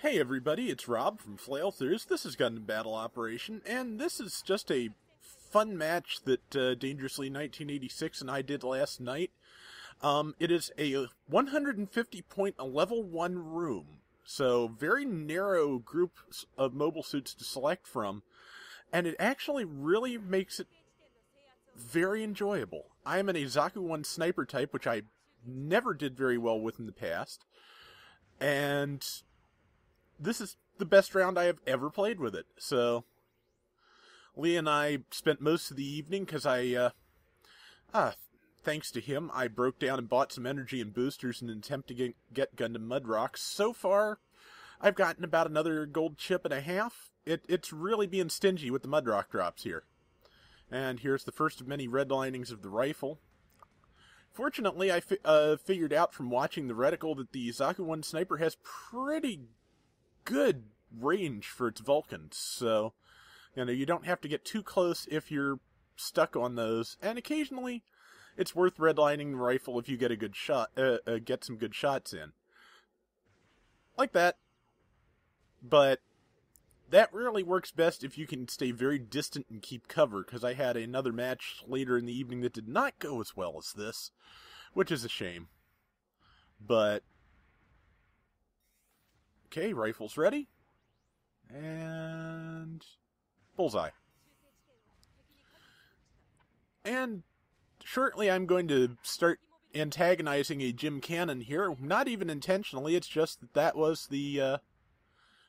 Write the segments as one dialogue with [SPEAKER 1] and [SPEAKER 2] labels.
[SPEAKER 1] Hey everybody, it's Rob from Flailthroughs. This is Gundam Battle Operation, and this is just a fun match that Dangerously 1986 and I did last night. It is a 150 point level 1 room, so very narrow group of mobile suits to select from, and it actually really makes it very enjoyable. I am in a Zaku 1 sniper type, which I never did very well with in the past, and this is the best round I have ever played with it. So, Lee and I spent most of the evening because thanks to him, I broke down and bought some energy and boosters in an attempt to get Gundam Mudrocks. So far, I've gotten about another gold chip and a half. It's really being stingy with the Mudrock drops here. And here's the first of many redlinings of the rifle. Fortunately, I figured out from watching the reticle that the Zaku 1 sniper has pretty good range for its Vulcans, so you don't have to get too close if you're stuck on those, and occasionally it's worth redlining the rifle if you get a good shot, get some good shots in. Like that. But that really works best if you can stay very distant and keep cover, because I had another match later in the evening that did not go as well as this, which is a shame. But okay, rifle's ready. And bullseye. And shortly I'm going to start antagonizing a Jim Cannon here. Not even intentionally, it's just that was the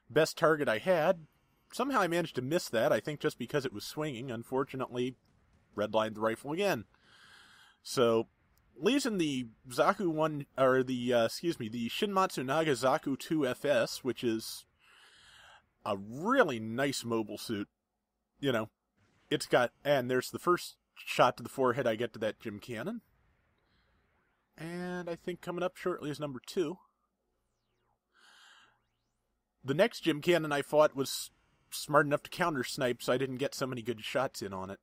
[SPEAKER 1] best target I had. Somehow I managed to miss that, I think just because it was swinging. Unfortunately, redlined the rifle again. So Lee's in the Zaku 1, or the Shin Matsunaga Zaku 2 FS, which is a really nice mobile suit. It's got, and there's the first shot to the forehead I get to that Jim Cannon. And I think coming up shortly is number 2. The next Jim Cannon I fought was smart enough to counter snipe, so I didn't get so many good shots in on it.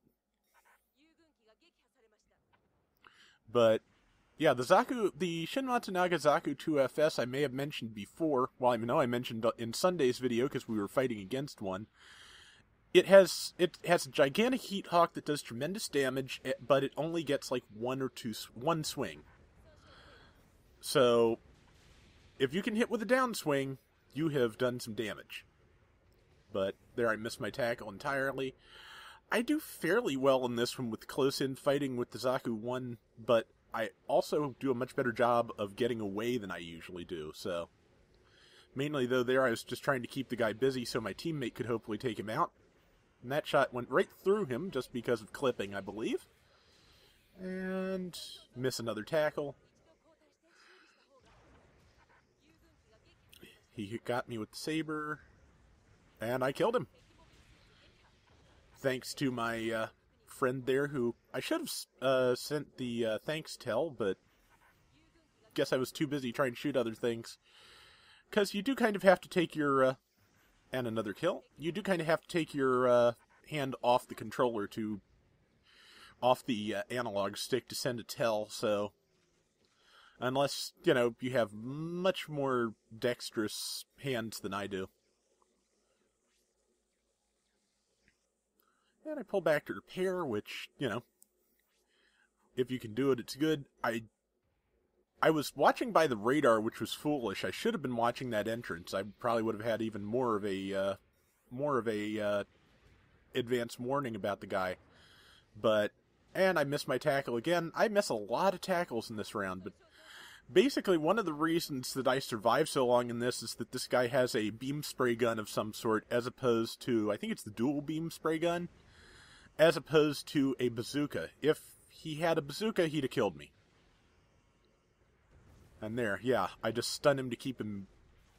[SPEAKER 1] But yeah, the Shin Matsunaga Zaku 2 FS I may have mentioned before. Well, I know I mentioned in Sunday's video because we were fighting against one. It has a gigantic heat hawk that does tremendous damage, but it only gets like one swing. So if you can hit with a downswing, you have done some damage. But there, I missed my tackle entirely. I do fairly well in this one with close-in fighting with the Zaku 1, but I also do a much better job of getting away than I usually do, so mainly, though, there I was just trying to keep the guy busy so my teammate could hopefully take him out. And that shot went right through him just because of clipping, I believe. And miss another tackle. He got me with the saber, and I killed him. Thanks to my friend there, who I should have sent the thanks tell, but guess I was too busy trying to shoot other things. Because you do kind of have to take your, and another kill, you do kind of have to take your hand off the controller off the analog stick to send a tell, so unless, you have much more dexterous hands than I do. And I pull back to repair, which, if you can do it, it's good. I was watching by the radar, which was foolish. I should have been watching that entrance. I probably would have had even more of a advanced warning about the guy. And I missed my tackle again. I miss a lot of tackles in this round, but basically one of the reasons that I survived so long in this is that this guy has a beam spray gun of some sort, as opposed to, I think it's the dual beam spray gun, as opposed to a bazooka. If he had a bazooka, he'd have killed me. And there, yeah, I just stun him to keep him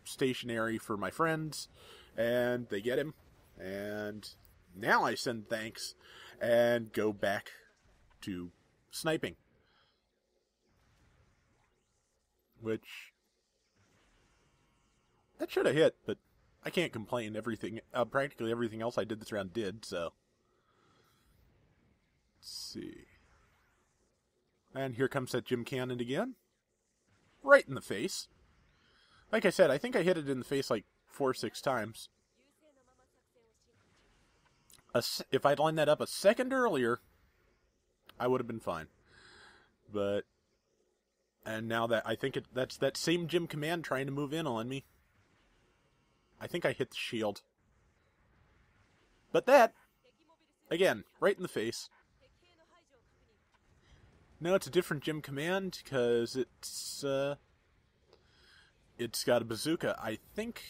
[SPEAKER 1] stationary for my friends, and they get him, and now I send thanks, and go back to sniping. Which, that should have hit, but I can't complain. Practically everything else I did this round did, so. Let's see. And here comes that Jim Cannon again. Right in the face. Like I said, I think I hit it in the face like 4 or 6 times. If I'd lined that up a second earlier, I would have been fine. But, and now that I think that's that same Gym Command trying to move in on me. I think I hit the shield. But that, again, right in the face. No, it's a different Gym Command because it's got a bazooka. I think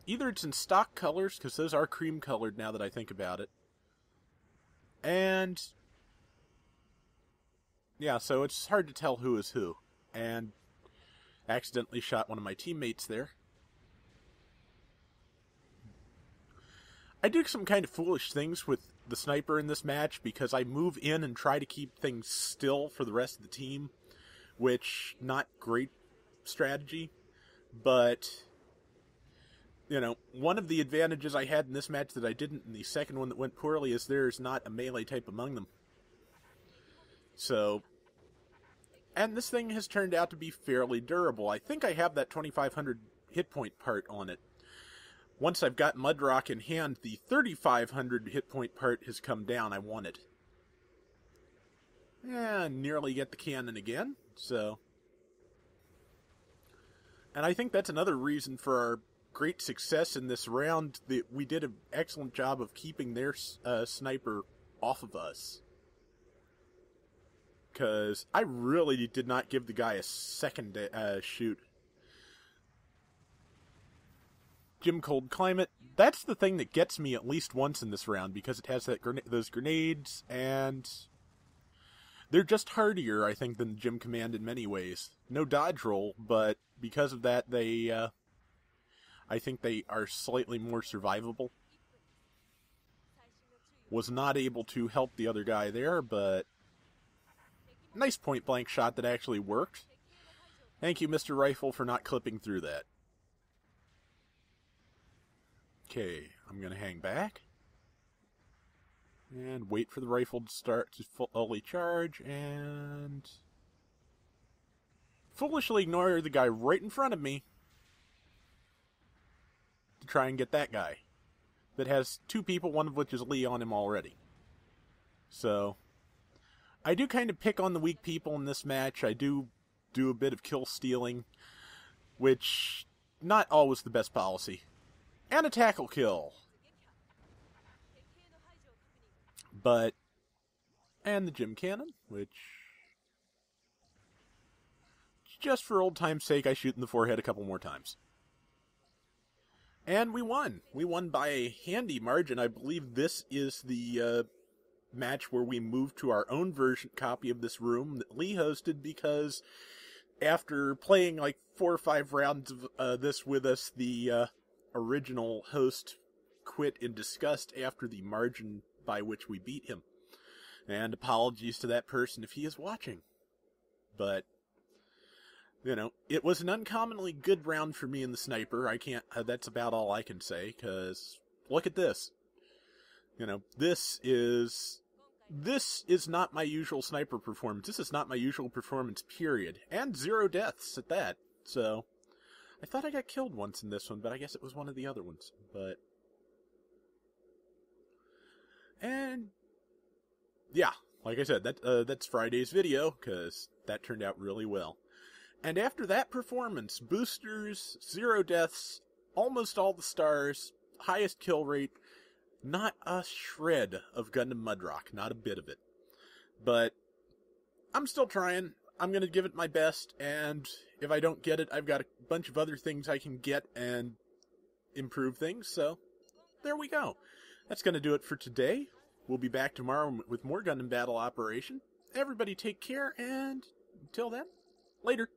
[SPEAKER 1] either it's in stock colors, because those are cream colored now that I think about it. And yeah, so it's hard to tell who is who. And accidentally shot one of my teammates there. I do some kind of foolish things with the sniper in this match because I move in and try to keep things still for the rest of the team, which, not great strategy, but, you know, one of the advantages I had in this match that I didn't in the second one that went poorly is there's not a melee type among them. So, and this thing has turned out to be fairly durable. I think I have that 2500 hit point part on it. Once I've got Mudrock in hand, the 3,500 hit point part has come down. I want it. And nearly get the cannon again, so. And I think that's another reason for our great success in this round, that we did an excellent job of keeping their sniper off of us. Because I really did not give the guy a second shoot. Gym Cold Climate, that's the thing that gets me at least once in this round, because it has that those grenades, and they're just hardier, I think, than Gym Command in many ways. No dodge roll, but because of that, they, I think they are slightly more survivable. Was not able to help the other guy there, but nice point-blank shot that actually worked. Thank you, Mr. Rifle, for not clipping through that. Okay, I'm going to hang back. And wait for the rifle to start to fully charge, and foolishly ignore the guy right in front of me to try and get that guy. That has 2 people, one of which is Lee on him already. So, I do kind of pick on the weak people in this match. I do a bit of kill stealing, which, not always the best policy. And a tackle kill. But, and the Gym Cannon, which, just for old time's sake, I shoot in the forehead a couple more times. And we won. We won by a handy margin. I believe this is the match where we moved to our own version copy of this room that Lee hosted, because after playing like 4 or 5 rounds of this with us, the original host quit in disgust after the margin by which we beat him. And apologies to that person if he is watching. But, you know, it was an uncommonly good round for me in the sniper. I can't, that's about all I can say, because look at this. You know, this is not my usual sniper performance. This is not my usual performance, period. And 0 deaths at that. So, I thought I got killed once in this one, but I guess it was one of the other ones. But, and yeah, like I said, that's Friday's video, because that turned out really well. And after that performance, boosters, 0 deaths, almost all the stars, highest kill rate, not a shred of Gundam Mudrock, not a bit of it. But I'm still trying. I'm going to give it my best, and if I don't get it, I've got a bunch of other things I can get and improve things, so there we go. That's going to do it for today. We'll be back tomorrow with more Gundam Battle Operation. Everybody take care, and until then, later.